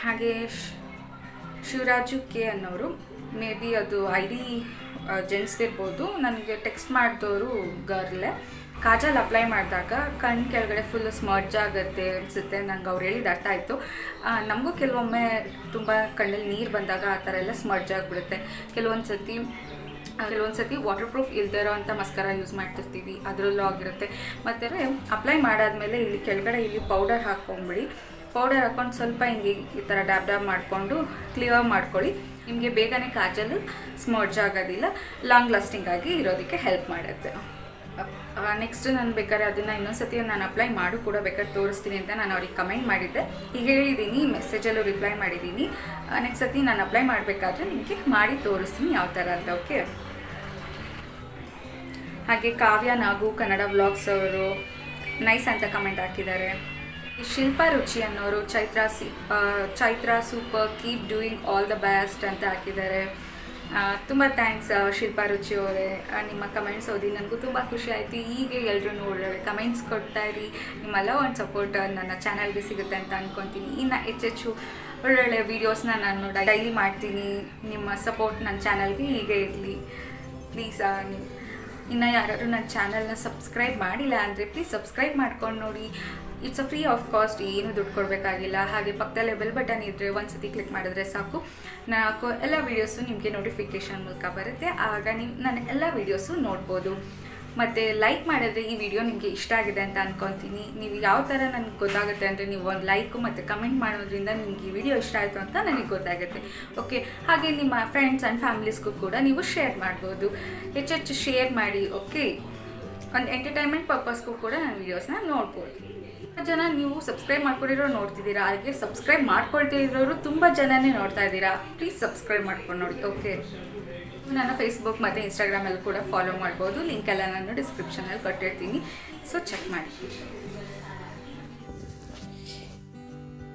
Speaker 1: ಹಾಗೆ ಶಿವರಾಜು ಕೆ ಅನ್ನೋರು, ಮೇ ಬಿ ಅದು ಐ ಡಿ ಜೆಂಟ್ಸ್ ಇರ್ಬೋದು, ನನಗೆ ಟೆಕ್ಸ್ಟ್ ಮಾಡಿದವರು ಗರ್ಲೆ. ಕಾಜಲ್ ಅಪ್ಲೈ ಮಾಡಿದಾಗ ಕಣ್ಣು ಕೆಳಗಡೆ ಫುಲ್ ಸ್ಮರ್ಜ್ ಆಗುತ್ತೆ ಅನಿಸುತ್ತೆ, ನಂಗೆ ಅವ್ರು ಹೇಳಿದ ಅರ್ಥ ಆಯಿತು. ನಮಗೂ ಕೆಲವೊಮ್ಮೆ ತುಂಬ ಕಣ್ಣಲ್ಲಿ ನೀರು ಬಂದಾಗ ಆ ಥರ ಎಲ್ಲ ಸ್ಮರ್ಜ್ ಆಗಿಬಿಡುತ್ತೆ. ಕೆಲವೊಂದು ಸತಿ ವಾಟರ್ ಪ್ರೂಫ್ ಇಲ್ದಿರೋ ಅಂಥ ಮಸ್ಕರ ಯೂಸ್ ಮಾಡ್ತಿರ್ತೀವಿ, ಅದರಲ್ಲೂ ಆಗಿರುತ್ತೆ. ಮತ್ತು ಅಪ್ಲೈ ಮಾಡಾದಮೇಲೆ ಇಲ್ಲಿ ಕೆಳಗಡೆ ಇಲ್ಲಿ ಪೌಡರ್ ಹಾಕ್ಕೊಂಬಿಡಿ. ಪೌಡರ್ ಹಾಕ್ಕೊಂಡು ಸ್ವಲ್ಪ ಹಿಂಗೆ ಈ ಥರ ಡ್ಯಾಬ್ ಮಾಡಿಕೊಂಡು ಕ್ಲಿಯರ್ ಮಾಡ್ಕೊಳ್ಳಿ. ನಿಮಗೆ ಬೇಗನೆ ಕಾಜಲು ಸ್ಮರ್ಜ್ ಆಗೋದಿಲ್ಲ, ಲಾಂಗ್ ಲಾಸ್ಟಿಂಗ್ ಆಗಿ ಇರೋದಕ್ಕೆ ಹೆಲ್ಪ್ ಮಾಡುತ್ತೆ. ನೆಕ್ಸ್ಟ್ ನಾನು ಬೇಕಾದ್ರೆ ಅದನ್ನು ಇನ್ನೊಂದ್ಸತಿ ನಾನು ಅಪ್ಲೈ ಮಾಡು ಕೂಡ ಬೇಕಾದ್ರೆ ತೋರಿಸ್ತೀನಿ ಅಂತ ನಾನು ಅವ್ರಿಗೆ ಕಮೆಂಟ್ ಮಾಡಿದ್ದೆ. ಈಗ ಹೇಳಿದ್ದೀನಿ, ಮೆಸೇಜಲ್ಲೂ ರಿಪ್ಲೈ ಮಾಡಿದ್ದೀನಿ. ನೆಕ್ಸ್ಟ್ ಸತಿ ನಾನು ಅಪ್ಲೈ ಮಾಡಬೇಕಾದ್ರೆ ನಿಮಗೆ ಮಾಡಿ ತೋರಿಸ್ತೀನಿ ಯಾವ ಥರ ಅಂತ. ಓಕೆ. ಹಾಗೆ ಕಾವ್ಯ ನಾಗು ಕನ್ನಡ ವ್ಲಾಗ್ಸ್ ಅವರು ನೈಸ್ ಅಂತ ಕಮೆಂಟ್ ಹಾಕಿದ್ದಾರೆ. ಶಿಲ್ಪಾ ರುಚಿ ಅನ್ನೋರು, Chaitra super, keep doing all the best ಅಂತ ಹಾಕಿದ್ದಾರೆ. ತುಂಬ ಥ್ಯಾಂಕ್ಸ್ ಶಿಲ್ಪಾ ರುಚಿ ಅವರೇ, ನಿಮ್ಮ ಕಮೆಂಟ್ಸ್ ಓದಿ ನನಗೂ ತುಂಬ ಖುಷಿ ಆಯಿತು. ಹೀಗೆ ಎಲ್ಲರೂ ಒಳ್ಳೊಳ್ಳೆ ಕಮೆಂಟ್ಸ್ ಕೊಡ್ತಾಯಿರಿ, ನಿಮ್ಮೆಲ್ಲ ಒಂದು ಸಪೋರ್ಟ್ ನನ್ನ ಚಾನಲ್ಗೆ ಸಿಗುತ್ತೆ ಅಂತ ಅಂದ್ಕೊತೀನಿ. ಇನ್ನು ಹೆಚ್ಚೆಚ್ಚು ಒಳ್ಳೊಳ್ಳೆ ವೀಡಿಯೋಸ್ನ ನಾನು ಡೈಲಿ ಮಾಡ್ತೀನಿ. ನಿಮ್ಮ ಸಪೋರ್ಟ್ ನನ್ನ ಚಾನಲ್ಗೆ ಹೀಗೆ ಇರಲಿ ಪ್ಲೀಸ್. ಇನ್ನು ಯಾರಾದರೂ ನನ್ನ ಚಾನಲ್ನ ಸಬ್ಸ್ಕ್ರೈಬ್ ಮಾಡಿಲ್ಲ ಅಂದರೆ ಪ್ಲೀಸ್ ಸಬ್ಸ್ಕ್ರೈಬ್ ಮಾಡ್ಕೊಂಡು ನೋಡಿ. It's a free of cost, ಏನು ದುಡ್ಡು ಕೊಡಬೇಕಾಗಿಲ್ಲ. ಹಾಗೆ ಪಕ್ಕದಲ್ಲೇ ಬೆಲ್ ಬಟನ್ ಇದ್ದರೆ ಒಂದು ಸತಿ ಕ್ಲಿಕ್ ಮಾಡಿದ್ರೆ ಸಾಕು, ನಾನು ಹಾಕೋ ಎಲ್ಲ ವೀಡಿಯೋಸು ನಿಮಗೆ ನೋಟಿಫಿಕೇಷನ್ ಮೂಲಕ ಬರುತ್ತೆ. ಆಗ ನೀವು ನನ್ನ ಎಲ್ಲ ವೀಡಿಯೋಸು ನೋಡ್ಬೋದು. ಮತ್ತು ಲೈಕ್ ಮಾಡಿದ್ರೆ ಈ ವಿಡಿಯೋ ನಿಮಗೆ ಇಷ್ಟ ಆಗಿದೆ ಅಂತ ಅಂದ್ಕೊತೀನಿ. ನೀವು ಯಾವ ಥರ ನನಗೆ ಗೊತ್ತಾಗುತ್ತೆ ಅಂದರೆ ನೀವು ಒಂದು ಲೈಕು ಮತ್ತು ಕಮೆಂಟ್ ಮಾಡೋದ್ರಿಂದ ನಿಮಗೆ ಈ ವಿಡಿಯೋ ಇಷ್ಟ ಆಯಿತು ಅಂತ ನನಗೆ ಗೊತ್ತಾಗುತ್ತೆ. ಓಕೆ. ಹಾಗೆ ನಿಮ್ಮ ಫ್ರೆಂಡ್ಸ್ ಆ್ಯಂಡ್ ಫ್ಯಾಮಿಲೀಸ್ಗೂ ಕೂಡ ನೀವು ಶೇರ್ ಮಾಡ್ಬೋದು. ಹೆಚ್ಚೆಚ್ಚು ಶೇರ್ ಮಾಡಿ. ಓಕೆ. ಒಂದು ಎಂಟರ್ಟೈನ್ಮೆಂಟ್ ಪರ್ಪಸ್ಗೂ ಕೂಡ ನಾನು ವೀಡಿಯೋಸ್ನ ನೋಡ್ಬೋದು. ಜನ ನೀವು ಸಬ್ಸ್ಕ್ರೈಬ್ ಮಾಡ್ಕೊಂಡಿರೋ ನೋಡ್ತಿದ್ದೀರಾ, ಹಾಗೆ ಸಬ್ಸ್ಕ್ರೈಬ್ ಮಾಡ್ಕೊಳ್ತಿರೋರು ತುಂಬ ಜನನೇ ನೋಡ್ತಾ ಇದ್ದೀರಾ. ಪ್ಲೀಸ್ ಸಬ್ಸ್ಕ್ರೈಬ್ ಮಾಡ್ಕೊಂಡು ನೋಡಿ. ಓಕೆ. ನನ್ನ ಫೇಸ್ಬುಕ್ ಮತ್ತು ಇನ್ಸ್ಟಾಗ್ರಾಮಲ್ಲಿ ಕೂಡ ಫಾಲೋ ಮಾಡ್ಬೋದು. ಲಿಂಕ್ ಎಲ್ಲ ನಾನು ಡಿಸ್ಕ್ರಿಪ್ಷನಲ್ಲಿ ಕೊಟ್ಟಿರ್ತೀನಿ, ಸೊ ಚೆಕ್ ಮಾಡಿ.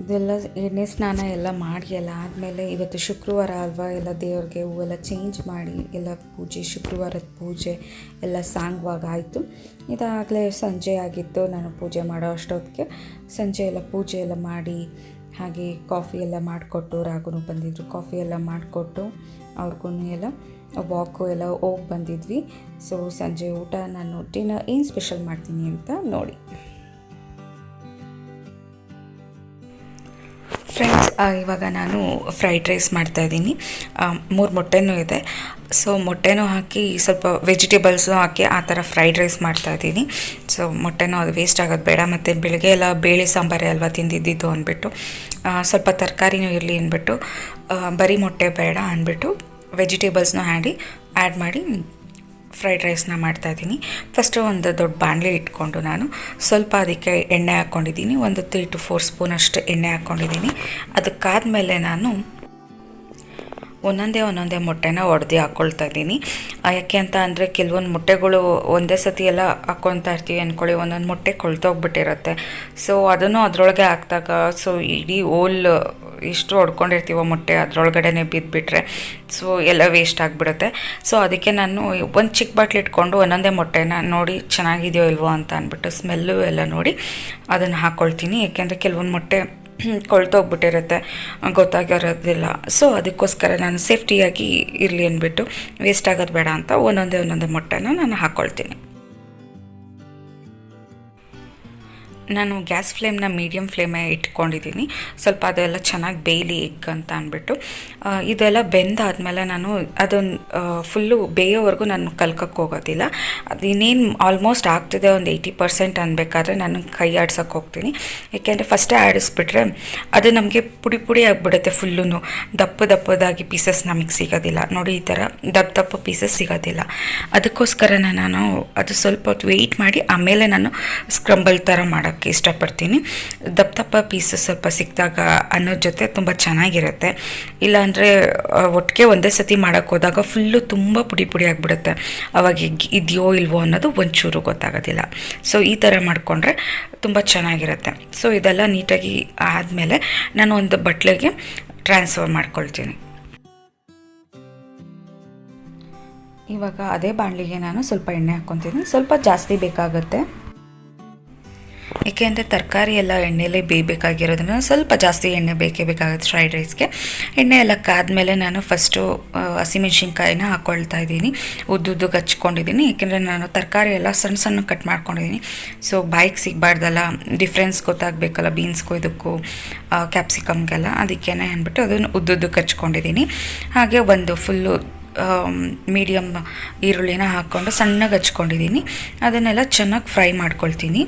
Speaker 1: ಇದೆಲ್ಲ ಎಣ್ಣೆ ಸ್ನಾನ ಎಲ್ಲ ಮಾಡಿ ಎಲ್ಲ ಆದಮೇಲೆ ಇವತ್ತು ಶುಕ್ರವಾರ ಅಲ್ವಾ, ಎಲ್ಲ ದೇವ್ರಿಗೆ ಹೂವೆಲ್ಲ ಚೇಂಜ್ ಮಾಡಿ ಎಲ್ಲ ಪೂಜೆ, ಶುಕ್ರವಾರದ ಪೂಜೆ ಎಲ್ಲ ಸಾಂಗವಾಗ ಆಯಿತು. ಇದಾಗಲೇ ಸಂಜೆ ಆಗಿತ್ತು. ನಾನು ಪೂಜೆ ಮಾಡೋ ಅಷ್ಟೊತ್ತಿಗೆ ಸಂಜೆ ಎಲ್ಲ ಪೂಜೆ ಎಲ್ಲ ಮಾಡಿ, ಹಾಗೆ ಕಾಫಿ ಎಲ್ಲ ಮಾಡಿಕೊಟ್ಟು, ರಾಗುನು ಬಂದಿದ್ದರು, ಕಾಫಿ ಎಲ್ಲ ಮಾಡಿಕೊಟ್ಟು ಅವ್ರಿಗೂ ಎಲ್ಲ ವಾಕು ಎಲ್ಲ ಹೋಗಿ ಬಂದಿದ್ವಿ. ಸೊ ಸಂಜೆ ಊಟ ನಾನು ಡಿನ್ನರ್ ಏನು ಸ್ಪೆಷಲ್ ಮಾಡ್ತೀನಿ ಅಂತ ನೋಡಿ. ಫ್ರೆಂಡ್ಸ್, ಇವಾಗ ನಾನು ಫ್ರೈಡ್ ರೈಸ್ ಮಾಡ್ತಾಯಿದ್ದೀನಿ. 3 ಮೊಟ್ಟೆನೂ ಇದೆ. ಸೊ ಮೊಟ್ಟೆನೂ ಹಾಕಿ ಸ್ವಲ್ಪ ವೆಜಿಟೇಬಲ್ಸು ಹಾಕಿ ಆ ಥರ ಫ್ರೈಡ್ ರೈಸ್ ಮಾಡ್ತಾಯಿದ್ದೀನಿ. ಸೊ ಮೊಟ್ಟೆನೂ ಅದು ವೇಸ್ಟ್ ಆಗೋದು ಬೇಡ, ಮತ್ತು ಬೆಳಗ್ಗೆ ಎಲ್ಲ ಬೇಳೆ ಸಾಂಬಾರೇ ಅಲ್ವಾ ತಿಂದಿದ್ದು ಅಂದ್ಬಿಟ್ಟು ಸ್ವಲ್ಪ ತರಕಾರಿನೂ ಇರಲಿ ಅಂದ್ಬಿಟ್ಟು ಬರೀ ಮೊಟ್ಟೆ ಬೇಡ ಅಂದ್ಬಿಟ್ಟು ವೆಜಿಟೇಬಲ್ಸ್ನೂ ಆ್ಯಡ್ ಮಾಡಿ ಫ್ರೈಡ್ ರೈಸ್ನ ಮಾಡ್ತಾಯಿದ್ದೀನಿ. ಫಸ್ಟು ಒಂದು ದೊಡ್ಡ ಬಾಣಲೆ ಇಟ್ಕೊಂಡು ನಾನು ಸ್ವಲ್ಪ ಅದಕ್ಕೆ ಎಣ್ಣೆ ಹಾಕ್ಕೊಂಡಿದ್ದೀನಿ. ಒಂದು 3 to 4 ಸ್ಪೂನ್ ಅಷ್ಟು ಎಣ್ಣೆ ಹಾಕ್ಕೊಂಡಿದ್ದೀನಿ. ಅದಕ್ಕಾದಮೇಲೆ ನಾನು ಒಂದೊಂದೇ ಮೊಟ್ಟೆನ ಒಡೆದು ಹಾಕ್ಕೊಳ್ತಾ ಇದ್ದೀನಿ. ಯಾಕೆ ಅಂತ ಅಂದರೆ ಕೆಲವೊಂದು ಮೊಟ್ಟೆಗಳು ಒಂದೇ ಸತಿ ಎಲ್ಲ ಹಾಕ್ಕೊತಾ ಇರ್ತೀವಿ ಅಂದ್ಕೊಳ್ಳಿ, ಒಂದೊಂದು ಮೊಟ್ಟೆ ಕೊಳ್ತೋಗ್ಬಿಟ್ಟಿರುತ್ತೆ. ಸೊ ಅದನ್ನು ಅದರೊಳಗೆ ಹಾಕಿದಾಗ ಸೊ ಇಡೀ ಓಲ್ ಎಷ್ಟು ಹೊಡ್ಕೊಂಡಿರ್ತೀವೋ ಮೊಟ್ಟೆ ಅದರೊಳಗಡೆ ಬಿದ್ದುಬಿಟ್ರೆ ಸೊ ಎಲ್ಲ ವೇಸ್ಟ್ ಆಗಿಬಿಡುತ್ತೆ. ಸೊ ಅದಕ್ಕೆ ನಾನು ಒಂದು ಚಿಕ್ಕ ಬಾಟ್ಲಿ ಇಟ್ಕೊಂಡು ಒಂದೊಂದೇ ಮೊಟ್ಟೆನ ನೋಡಿ ಚೆನ್ನಾಗಿದೆಯೋ ಇಲ್ವೋ ಅಂತ ಅಂದ್ಬಿಟ್ಟು ಸ್ಮೆಲ್ಲು ಎಲ್ಲ ನೋಡಿ ಅದನ್ನು ಹಾಕ್ಕೊಳ್ತೀನಿ. ಯಾಕೆಂದರೆ ಕೆಲವೊಂದು ಮೊಟ್ಟೆ ಕೊಳ್ತೋಗ್ಬಿಟ್ಟಿರುತ್ತೆ, ಗೊತ್ತಾಗಿರೋದಿಲ್ಲ. ಸೊ ಅದಕ್ಕೋಸ್ಕರ ನಾನು ಸೇಫ್ಟಿಯಾಗಿ ಇರಲಿ ಅಂದ್ಬಿಟ್ಟು ವೇಸ್ಟ್ ಆಗೋದು ಬೇಡ ಅಂತ ಒಂದೊಂದೇ ಮೊಟ್ಟೆನ ನಾನು ಹಾಕ್ಕೊಳ್ತೀನಿ. ನಾನು ಗ್ಯಾಸ್ ಫ್ಲೇಮ್ನ ಮೀಡಿಯಮ್ ಫ್ಲೇಮೇ ಇಟ್ಕೊಂಡಿದ್ದೀನಿ. ಸ್ವಲ್ಪ ಅದೆಲ್ಲ ಚೆನ್ನಾಗಿ ಬೇಯಲಿ ಎಗ್ ಅಂತ ಅಂದ್ಬಿಟ್ಟು ಇದೆಲ್ಲ ಬೆಂದಾದಮೇಲೆ ನಾನು ಅದನ್ನು ಫುಲ್ಲು ಬೇಯೋವರೆಗೂ ನಾನು ಕಲ್ಕಕ್ಕೆ ಹೋಗೋದಿಲ್ಲ. ಅದು ಇನ್ನೇನು ಆಲ್ಮೋಸ್ಟ್ ಆಗ್ತಿದೆ, ಒಂದು 80% ಅನ್ಬೇಕಾದ್ರೆ ನಾನು ಕೈ ಆಡ್ಸೋಕ್ಕೆ ಹೋಗ್ತೀನಿ. ಏಕೆಂದರೆ ಫಸ್ಟೇ ಆಡಿಸ್ಬಿಟ್ರೆ ಅದು ನಮಗೆ ಪುಡಿ ಆಗಿಬಿಡುತ್ತೆ. ಫುಲ್ಲೂ ದಪ್ಪದಾಗಿ ಪೀಸಸ್ ನಮಗೆ ಸಿಗೋದಿಲ್ಲ ನೋಡಿ, ಈ ಥರ ದಪ್ಪ ಪೀಸಸ್ ಸಿಗೋದಿಲ್ಲ. ಅದಕ್ಕೋಸ್ಕರ ನಾನು ಅದು ಸ್ವಲ್ಪ ಹೊತ್ತು ವೆಯ್ಟ್ ಮಾಡಿ ಆಮೇಲೆ ನಾನು ಸ್ಕ್ರಂಬಲ್ ಥರ ಮಾಡೋಕ್ಕೆ ಮಾಡೋಕ್ಕೆ ಇಷ್ಟಪಡ್ತೀನಿ. ದಪ್ಪ ದಪ್ಪ ಪೀಸ್ ಸ್ವಲ್ಪ ಸಿಕ್ಕಿದಾಗ ಅನ್ನೋದ ಜೊತೆ ತುಂಬ ಚೆನ್ನಾಗಿರುತ್ತೆ. ಇಲ್ಲಾಂದರೆ ಒಟ್ಟಿಗೆ ಒಂದೇ ಸತಿ ಮಾಡೋಕ್ಕೆ ಹೋದಾಗ ಫುಲ್ಲು ತುಂಬ ಪುಡಿ ಪುಡಿ ಆಗಿಬಿಡುತ್ತೆ. ಅವಾಗ ಇದೆಯೋ ಇಲ್ವೋ ಅನ್ನೋದು ಒಂಚೂರು ಗೊತ್ತಾಗೋದಿಲ್ಲ. ಸೊ ಈ ಥರ ಮಾಡಿಕೊಂಡ್ರೆ ತುಂಬ ಚೆನ್ನಾಗಿರುತ್ತೆ. ಸೊ ಇದೆಲ್ಲ ನೀಟಾಗಿ ಆದಮೇಲೆ ನಾನು ಒಂದು ಬಟ್ಲಿಗೆ ಟ್ರಾನ್ಸ್ಫರ್ ಮಾಡ್ಕೊಳ್ತೀನಿ. ಇವಾಗ ಅದೇ ಬಾಣಲಿಗೆ ನಾನು ಸ್ವಲ್ಪ ಎಣ್ಣೆ ಹಾಕ್ಕೊತೀನಿ. ಸ್ವಲ್ಪ ಜಾಸ್ತಿ ಬೇಕಾಗುತ್ತೆ, ಏಕೆಂದರೆ ತರಕಾರಿ ಎಲ್ಲ ಎಣ್ಣೆಲೇ ಬೇಯಬೇಕಾಗಿರೋದ್ರಿಂದ ಸ್ವಲ್ಪ ಜಾಸ್ತಿ ಎಣ್ಣೆ ಬೇಕೇ ಬೇಕಾಗುತ್ತೆ ಫ್ರೈಡ್ ರೈಸ್ಗೆ. ಎಣ್ಣೆ ಎಲ್ಲ ಕಾದ್ಮೇಲೆ ನಾನು ಫಸ್ಟು ಹಸಿಮೆಣ್ಸಿನ್ಕಾಯಿನ ಹಾಕ್ಕೊಳ್ತಾ ಇದ್ದೀನಿ. ಉದ್ದುದ್ದಕ್ಕೆ ಹಚ್ಕೊಂಡಿದ್ದೀನಿ, ಏಕೆಂದರೆ ನಾನು ತರಕಾರಿ ಎಲ್ಲ ಸಣ್ಣ ಸಣ್ಣ ಕಟ್ ಮಾಡ್ಕೊಂಡಿದ್ದೀನಿ. ಸೊ ಬಾಯಿಗೆ ಸಿಗಬಾರ್ದಲ್ಲ, ಡಿಫ್ರೆನ್ಸ್ ಗೊತ್ತಾಗಬೇಕಲ್ಲ ಬೀನ್ಸ್ಗೂ ಇದಕ್ಕೂ ಕ್ಯಾಪ್ಸಿಕಮ್ಗೆಲ್ಲ, ಅದಕ್ಕೇನೆ ಅಂದ್ಬಿಟ್ಟು ಅದನ್ನು ಉದ್ದುದ್ದಕ್ಕೆ ಹಚ್ಕೊಂಡಿದ್ದೀನಿ. ಹಾಗೆ ಒಂದು ಫುಲ್ಲು ಮೀಡಿಯಮ್ ಈರುಳ್ಳಿನ ಹಾಕ್ಕೊಂಡು ಸಣ್ಣಗೆ ಹಚ್ಕೊಂಡಿದ್ದೀನಿ. ಅದನ್ನೆಲ್ಲ ಚೆನ್ನಾಗಿ ಫ್ರೈ ಮಾಡ್ಕೊಳ್ತೀನಿ.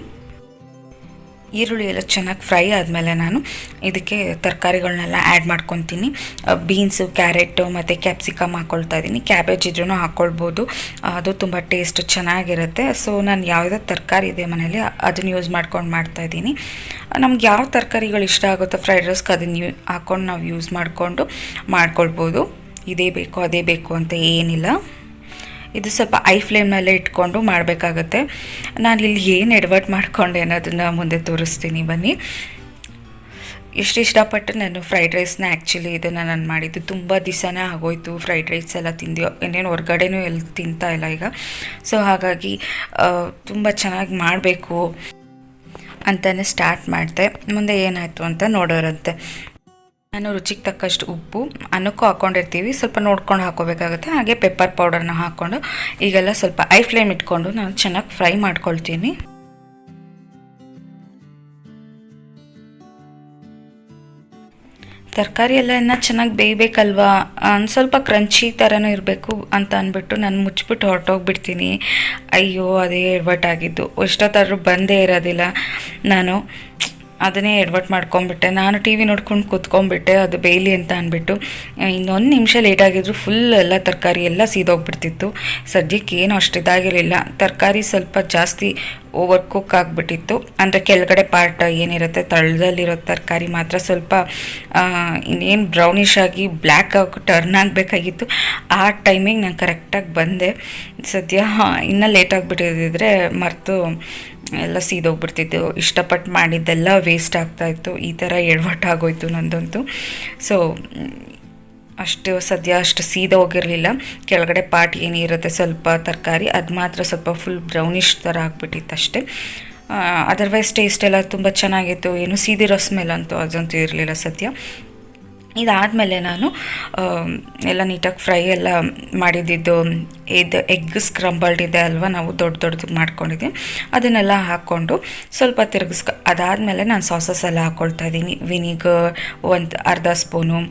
Speaker 1: ಈರುಳ್ಳಿ ಎಲ್ಲ ಚೆನ್ನಾಗಿ ಫ್ರೈ ಆದಮೇಲೆ ನಾನು ಇದಕ್ಕೆ ತರಕಾರಿಗಳನ್ನೆಲ್ಲ ಆ್ಯಡ್ ಮಾಡ್ಕೊತೀನಿ. ಬೀನ್ಸು, ಕ್ಯಾರೆಟು ಮತ್ತು ಕ್ಯಾಪ್ಸಿಕಮ್ ಹಾಕ್ಕೊಳ್ತಾ ಇದ್ದೀನಿ. ಕ್ಯಾಬೇಜ್ ಇದ್ರೂ ಹಾಕ್ಕೊಳ್ಬೋದು, ಅದು ತುಂಬ ಟೇಸ್ಟ್ ಚೆನ್ನಾಗಿರುತ್ತೆ. ಸೊ ನಾನು ಯಾವುದೇ ತರಕಾರಿ ಇದೆ ಮನೇಲಿ ಅದನ್ನು ಯೂಸ್ ಮಾಡ್ಕೊಂಡು ಮಾಡ್ತಾಯಿದ್ದೀನಿ. ನಮ್ಗೆ ಯಾವ ತರಕಾರಿಗಳು ಇಷ್ಟ ಆಗುತ್ತೋ ಫ್ರೈಡ್ ರೈಸ್ಗೆ ಅದನ್ನು ಹಾಕ್ಕೊಂಡು ನಾವು ಯೂಸ್ ಮಾಡಿಕೊಂಡು ಮಾಡ್ಕೊಳ್ಬೋದು. ಇದೇ ಬೇಕು ಅದೇ ಬೇಕು ಅಂತ ಏನಿಲ್ಲ. ಇದು ಸ್ವಲ್ಪ ಐ ಫ್ಲೇಮ್ನಲ್ಲೇ ಇಟ್ಕೊಂಡು ಮಾಡಬೇಕಾಗತ್ತೆ. ನಾನು ಇಲ್ಲಿ ಏನು ಎಡವಟ್ ಮಾಡಿಕೊಂಡೆ ಅನ್ನೋದನ್ನು ಮುಂದೆ ತೋರಿಸ್ತೀನಿ ಬನ್ನಿ. ಎಷ್ಟು ಇಷ್ಟಪಟ್ಟು ನಾನು ಫ್ರೈಡ್ ರೈಸ್ನ ಆ್ಯಕ್ಚುಲಿ ಇದನ್ನು ನಾನು ಮಾಡಿದ್ದು ತುಂಬ ದಿವಸನೇ ಆಗೋಯ್ತು. ಫ್ರೈಡ್ ರೈಸ್ ಎಲ್ಲ ತಿಂದು ಇನ್ನೇನು ಹೊರ್ಗಡೆನೂ ಎಲ್ಲಿ ತಿಂತಾ ಇಲ್ಲ ಈಗ. ಸೊ ಹಾಗಾಗಿ ತುಂಬ ಚೆನ್ನಾಗಿ ಮಾಡಬೇಕು ಅಂತಲೇ ಸ್ಟಾರ್ಟ್ ಮಾಡಿದೆ. ಮುಂದೆ ಏನಾಯಿತು ಅಂತ ನೋಡೋರಂತೆ. ನಾನು ರುಚಿಗೆ ತಕ್ಕಷ್ಟು ಉಪ್ಪು, ಅನ್ನಕ್ಕೂ ಹಾಕ್ಕೊಂಡಿರ್ತೀವಿ, ಸ್ವಲ್ಪ ನೋಡ್ಕೊಂಡು ಹಾಕೋಬೇಕಾಗುತ್ತೆ. ಹಾಗೆ ಪೆಪ್ಪರ್ ಪೌಡರ್ನ ಹಾಕ್ಕೊಂಡು ಈಗೆಲ್ಲ ಸ್ವಲ್ಪ ಐ ಫ್ಲೇಮ್ ಇಟ್ಕೊಂಡು ನಾನು ಚೆನ್ನಾಗಿ ಫ್ರೈ ಮಾಡ್ಕೊಳ್ತೀನಿ. ತರಕಾರಿ ಎಲ್ಲ ಇನ್ನೂ ಚೆನ್ನಾಗಿ ಬೇಯಬೇಕಲ್ವಾ, ಸ್ವಲ್ಪ ಕ್ರಂಚಿ ಥರನೂ ಇರಬೇಕು ಅಂತ ಅಂದ್ಬಿಟ್ಟು ನಾನು ಮುಚ್ಚಿಬಿಟ್ಟು ಹೊರಟೋಗ್ಬಿಡ್ತೀನಿ. ಅಯ್ಯೋ ಅದೇ ಎಡವಟ್ಟಾಗಿದ್ದು. ಎಷ್ಟೊತ್ತಾದರೂ ಬಂದೇ ಇರೋದಿಲ್ಲ. ನಾನು ಅದನ್ನೇ ಎಡವಟ್ ಮಾಡ್ಕೊಂಬಿಟ್ಟೆ. ನಾನು ಟಿ ವಿ ನೋಡ್ಕೊಂಡು ಕೂತ್ಕೊಂಡ್ಬಿಟ್ಟೆ, ಅದು ಬೇಯಲಿ ಅಂತ ಅಂದ್ಬಿಟ್ಟು. ಇನ್ನೊಂದು ನಿಮಿಷ ಲೇಟಾಗಿದ್ರು ಫುಲ್ ಎಲ್ಲ ತರಕಾರಿ ಎಲ್ಲ ಸೀದೋಗ್ಬಿಡ್ತಿತ್ತು. ಸದ್ಯಕ್ಕೆ ಏನು ಅಷ್ಟು ಇದಾಗಿರಲಿಲ್ಲ. ತರಕಾರಿ ಸ್ವಲ್ಪ ಜಾಸ್ತಿ ಓವರ್ ಕುಕ್ ಆಗಿಬಿಟ್ಟಿತ್ತು. ಅಂದರೆ ಕೆಳಗಡೆ ಪಾರ್ಟ್ ಏನಿರುತ್ತೆ ತಳದಲ್ಲಿರೋ ತರಕಾರಿ ಮಾತ್ರ ಸ್ವಲ್ಪ ಇನ್ನೇನು ಬ್ರೌನಿಷ್ ಆಗಿ ಬ್ಲ್ಯಾಕ್ ಆಗಿ ಟರ್ನ್ ಆಗಬೇಕಾಗಿತ್ತು. ಆ ಟೈಮಿಗೆ ನಾನು ಕರೆಕ್ಟಾಗಿ ಬಂದೆ. ಸದ್ಯ ಇನ್ನೂ ಲೇಟ್ ಆಗಿಬಿಟ್ಟಿದ್ರೆ ಮರೆತು ಎಲ್ಲ ಸೀದೋಗ್ಬಿಡ್ತಿತ್ತು. ಇಷ್ಟಪಟ್ಟು ಮಾಡಿದ್ದೆಲ್ಲ ವೇಸ್ಟ್ ಆಗ್ತಾಯಿತ್ತು. ಈ ಥರ ಎಡವಟ್ಟಾಗೋಯ್ತು ನಂದಂತೂ. ಸೊ ಸದ್ಯ ಅಷ್ಟು ಸೀದೋಗಿರಲಿಲ್ಲ. ಕೆಳಗಡೆ ಪಾರ್ಟ್ ಏನಿರುತ್ತೆ ಸ್ವಲ್ಪ ತರಕಾರಿ ಅದು ಮಾತ್ರ ಸ್ವಲ್ಪ ಫುಲ್ ಬ್ರೌನಿಷ್ ಥರ ಆಗಿಬಿಟ್ಟಿತ್ತು ಅಷ್ಟೇ. ಅದರ್ವೈಸ್ ಟೇಸ್ಟ್ ಎಲ್ಲ ತುಂಬ ಚೆನ್ನಾಗಿತ್ತು. ಏನು ಸೀದಿರೋ ಸ್ಮೆಲ್ ಅಂತೂ ಅದಂತೂ ಇರಲಿಲ್ಲ ಸದ್ಯ. ಇದಾದಮೇಲೆ ನಾನು ಎಲ್ಲ ನೀಟಾಗಿ ಫ್ರೈ ಎಲ್ಲ ಮಾಡಿದ್ದು ಎಗ್ ಸ್ಕ್ರಂಬಲ್ಡ್ ಇದೆ ಅಲ್ವಾ, ನಾವು ದೊಡ್ಡದು ಮಾಡ್ಕೊಂಡಿದ್ದೀವಿ, ಅದನ್ನೆಲ್ಲ ಹಾಕ್ಕೊಂಡು ಸ್ವಲ್ಪ ಅದಾದಮೇಲೆ ನಾನು ಸಾಸಸ್ ಎಲ್ಲ ಹಾಕ್ಕೊಳ್ತಾ ಇದ್ದೀನಿ. ವಿನಿಗರ್ ಒಂದು ಅರ್ಧ ಸ್ಪೂನು,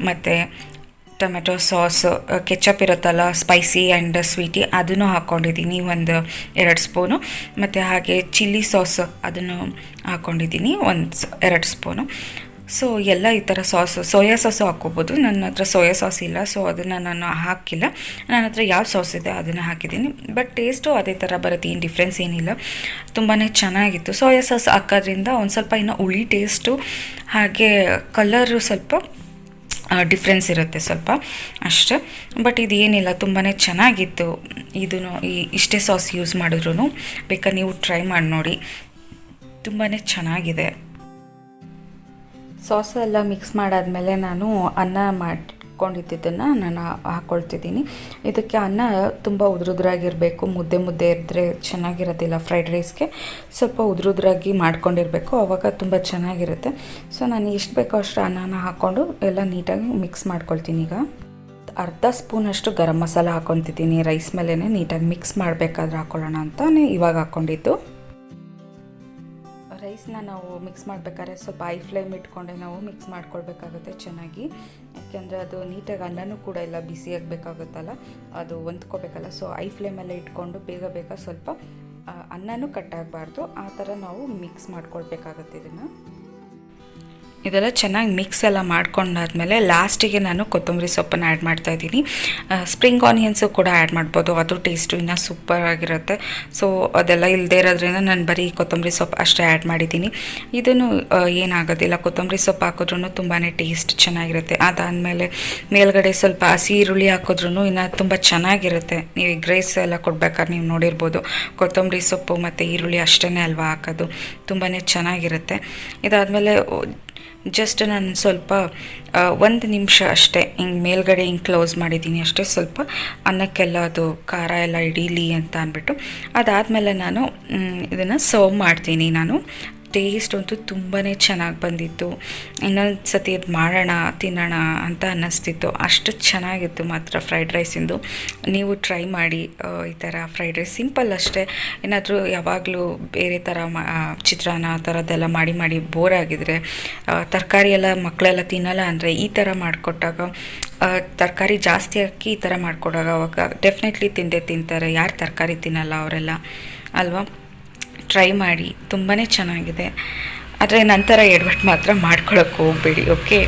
Speaker 1: ಮತ್ತು ಟೊಮೆಟೊ ಸಾಸ್, ಕೆಚಪ್ ಇರುತ್ತಲ್ಲ ಸ್ಪೈಸಿ ಆ್ಯಂಡ್ ಸ್ವೀಟಿ, ಅದನ್ನು ಹಾಕ್ಕೊಂಡಿದ್ದೀನಿ ಒಂದು 2 ಸ್ಪೂನು. ಮತ್ತು ಹಾಗೆ ಚಿಲ್ಲಿ ಸಾಸ್ ಅದನ್ನು ಹಾಕ್ಕೊಂಡಿದ್ದೀನಿ 2 ಸ್ಪೂನು. ಸೊ ಎಲ್ಲ ಈ ಥರ ಸೋಯಾ ಸಾಸು ಹಾಕ್ಕೋಬೋದು. ನನ್ನ ಹತ್ರ ಸೋಯಾ ಸಾಸ್ ಇಲ್ಲ, ಸೊ ಅದನ್ನು ನಾನು ಹಾಕಿಲ್ಲ. ನನ್ನ ಹತ್ರ ಯಾವ ಸಾಸ್ ಇದೆ ಅದನ್ನು ಹಾಕಿದ್ದೀನಿ. ಬಟ್ ಟೇಸ್ಟು ಅದೇ ಥರ ಬರುತ್ತೆ, ಏನು ಡಿಫ್ರೆನ್ಸ್ ಏನಿಲ್ಲ. ತುಂಬಾ ಚೆನ್ನಾಗಿತ್ತು. ಸೋಯಾ ಸಾಸ್ ಹಾಕೋದ್ರಿಂದ ಒಂದು ಸ್ವಲ್ಪ ಇನ್ನೂ ಹುಳಿ ಟೇಸ್ಟು, ಹಾಗೆ ಕಲರು ಸ್ವಲ್ಪ ಡಿಫ್ರೆನ್ಸ್ ಇರುತ್ತೆ ಸ್ವಲ್ಪ ಅಷ್ಟೇ. ಬಟ್ ಇದೇನಿಲ್ಲ, ತುಂಬಾ ಚೆನ್ನಾಗಿತ್ತು. ಇಷ್ಟೇ ಸಾಸ್ ಯೂಸ್ ಮಾಡಿದ್ರು ಬೇಕಾದ್ರೆ ನೀವು ಟ್ರೈ ಮಾಡಿ ನೋಡಿ, ತುಂಬಾ ಚೆನ್ನಾಗಿದೆ. ಸಾಸ್ ಎಲ್ಲ ಮಿಕ್ಸ್ ಮಾಡಾದಮೇಲೆ ನಾನು ಅನ್ನ ಮಾಡ್ಕೊಂಡಿದ್ದನ್ನು ನಾನು ಹಾಕ್ಕೊಳ್ತಿದ್ದೀನಿ. ಇದಕ್ಕೆ ಅನ್ನ ತುಂಬ ಉದುರುದ್ರಾಗಿರಬೇಕು, ಮುದ್ದೆ ಇದ್ದರೆ ಚೆನ್ನಾಗಿರೋದಿಲ್ಲ ಫ್ರೈಡ್ ರೈಸ್ಗೆ. ಸ್ವಲ್ಪ ಉದುರುದ್ರಾಗಿ ಮಾಡ್ಕೊಂಡಿರಬೇಕು, ಆವಾಗ ತುಂಬ ಚೆನ್ನಾಗಿರುತ್ತೆ. ಸೊ ನಾನು ಎಷ್ಟು ಬೇಕೋ ಅಷ್ಟು ಅನ್ನನ ಹಾಕ್ಕೊಂಡು ಎಲ್ಲ ನೀಟಾಗಿ ಮಿಕ್ಸ್ ಮಾಡ್ಕೊಳ್ತೀನಿ. ಈಗ ಅರ್ಧ ಸ್ಪೂನಷ್ಟು ಗರಂ ಮಸಾಲ ಹಾಕ್ಕೊತಿದ್ದೀನಿ. ರೈಸ್ ಮೇಲೇ ನೀಟಾಗಿ ಮಿಕ್ಸ್ ಮಾಡಬೇಕಾದ್ರೆ ಹಾಕ್ಕೊಳ್ಳೋಣ ಅಂತ ಇವಾಗ ಹಾಕ್ಕೊಂಡಿದ್ದು. ರೈಸ್ನ ನಾವು ಮಿಕ್ಸ್ ಮಾಡಬೇಕಾದ್ರೆ ಸ್ವಲ್ಪ ಐ ಫ್ಲೇಮ್ ಇಟ್ಕೊಂಡೆ ನಾವು ಮಿಕ್ಸ್ ಮಾಡ್ಕೊಳ್ಬೇಕಾಗುತ್ತೆ ಚೆನ್ನಾಗಿ. ಯಾಕೆಂದರೆ ಅದು ನೀಟಾಗಿ ಅನ್ನನೂ ಕೂಡ ಎಲ್ಲ ಬಿಸಿಯಾಗಬೇಕಾಗುತ್ತಲ್ಲ, ಅದು ಹೊಂದ್ಕೋಬೇಕಲ್ಲ. ಸೊ ಐ ಫ್ಲೇಮಲ್ಲೇ ಇಟ್ಕೊಂಡು ಬೇಗ ಸ್ವಲ್ಪ ಅನ್ನನೂ ಕಟ್ಟಾಗಬಾರ್ದು, ಆ ಥರ ನಾವು ಮಿಕ್ಸ್ ಮಾಡ್ಕೊಳ್ಬೇಕಾಗುತ್ತೆ ಇದನ್ನು. ಇದೆಲ್ಲ ಚೆನ್ನಾಗಿ ಮಿಕ್ಸ್ ಎಲ್ಲ ಮಾಡ್ಕೊಂಡಾದ್ಮೇಲೆ ಲಾಸ್ಟಿಗೆ ನಾನು ಕೊತ್ತಂಬರಿ ಸೊಪ್ಪನ್ನು ಆ್ಯಡ್ ಮಾಡ್ತಾಯಿದ್ದೀನಿ. ಸ್ಪ್ರಿಂಗ್ ಆನಿಯನ್ಸು ಕೂಡ ಆ್ಯಡ್ ಮಾಡ್ಬೋದು, ಅದು ಟೇಸ್ಟು ಇನ್ನೂ ಸೂಪರ್ ಆಗಿರುತ್ತೆ. ಸೊ ಅದೆಲ್ಲ ಇಲ್ಲದೇ ಇರೋದ್ರಿಂದ ನಾನು ಬರೀ ಕೊತ್ತಂಬರಿ ಸೊಪ್ಪು ಅಷ್ಟೇ ಆ್ಯಡ್ ಮಾಡಿದ್ದೀನಿ. ಇದನ್ನು ಏನಾಗೋದಿಲ್ಲ, ಕೊತ್ತಂಬರಿ ಸೊಪ್ಪು ಹಾಕಿದ್ರೂ ತುಂಬಾ ಟೇಸ್ಟ್ ಚೆನ್ನಾಗಿರುತ್ತೆ. ಅದಾದಮೇಲೆ ಮೇಲ್ಗಡೆ ಸ್ವಲ್ಪ ಹಸಿ ಈರುಳ್ಳಿ ಹಾಕಿದ್ರೂ ಇನ್ನೂ ತುಂಬ ಚೆನ್ನಾಗಿರುತ್ತೆ. ನೀವು ಎಗ್ ರೈಸ್ ಎಲ್ಲ ಕೊಡ್ಬೇಕಾದ್ರೆ ನೀವು ನೋಡಿರ್ಬೋದು, ಕೊತ್ತಂಬರಿ ಸೊಪ್ಪು ಮತ್ತು ಈರುಳ್ಳಿ ಅಷ್ಟೇ ಅಲ್ವಾ ಹಾಕೋದು, ತುಂಬಾ ಚೆನ್ನಾಗಿರುತ್ತೆ. ಇದಾದಮೇಲೆ ಜಸ್ಟ್ ನಾನು ಸ್ವಲ್ಪ 1 ನಿಮಿಷ ಅಷ್ಟೇ ಹಿಂಗೆ ಮೇಲ್ಗಡೆ ಹಿಂಗೆ ಕ್ಲೋಸ್ ಮಾಡಿದ್ದೀನಿ ಅಷ್ಟೇ, ಸ್ವಲ್ಪ ಅನ್ನಕ್ಕೆಲ್ಲ ಅದು ಖಾರ ಎಲ್ಲ ಹಿಡೀಲಿ ಅಂತ ಅಂದ್ಬಿಟ್ಟು. ಅದಾದಮೇಲೆ ನಾನು ಇದನ್ನು ಸರ್ವ್ ಮಾಡ್ತೀನಿ. ನಾನು ಟೇಸ್ಟ್ ಅಂತೂ ತುಂಬಾ ಚೆನ್ನಾಗಿ ಬಂದಿತ್ತು. ಇನ್ನೊಂದು ಸತಿ ಇದು ಮಾಡೋಣ ತಿನ್ನೋಣ ಅಂತ ಅನ್ನಿಸ್ತಿತ್ತು, ಅಷ್ಟು ಚೆನ್ನಾಗಿತ್ತು ಮಾತ್ರ ಫ್ರೈಡ್ ರೈಸಿಂದು. ನೀವು ಟ್ರೈ ಮಾಡಿ ಈ ಥರ ಫ್ರೈಡ್ ರೈಸ್, ಸಿಂಪಲ್ ಅಷ್ಟೇ. ಏನಾದರೂ ಯಾವಾಗಲೂ ಬೇರೆ ಥರ ಚಿತ್ರಾನ್ನ ಆ ಥರದ್ದೆಲ್ಲ ಮಾಡಿ ಬೋರ್ ಆಗಿದ್ರೆ, ತರಕಾರಿ ಎಲ್ಲ ಮಕ್ಕಳೆಲ್ಲ ತಿನ್ನಲ್ಲ ಅಂದರೆ ಈ ಥರ ಮಾಡಿಕೊಟ್ಟಾಗ, ತರಕಾರಿ ಜಾಸ್ತಿ ಹಾಕಿ ಈ ಥರ ಮಾಡಿಕೊಡಾಗ ಅವಾಗ ಡೆಫಿನೆಟ್ಲಿ ತಿಂತಾರೆ. ಯಾರು ತರಕಾರಿ ತಿನ್ನಲ್ಲ ಅವರೆಲ್ಲ ಅಲ್ವಾ. ಟ್ರೈ ಮಾಡಿ, ತುಂಬಾ ಚೆನ್ನಾಗಿದೆ. ಆದರೆ ನಂತರ ಎಡವಟ್ಟು ಮಾತ್ರ ಮಾಡ್ಕೊಳಕ್ಕೆ ಹೋಗಬೇಡಿ, ಓಕೆ.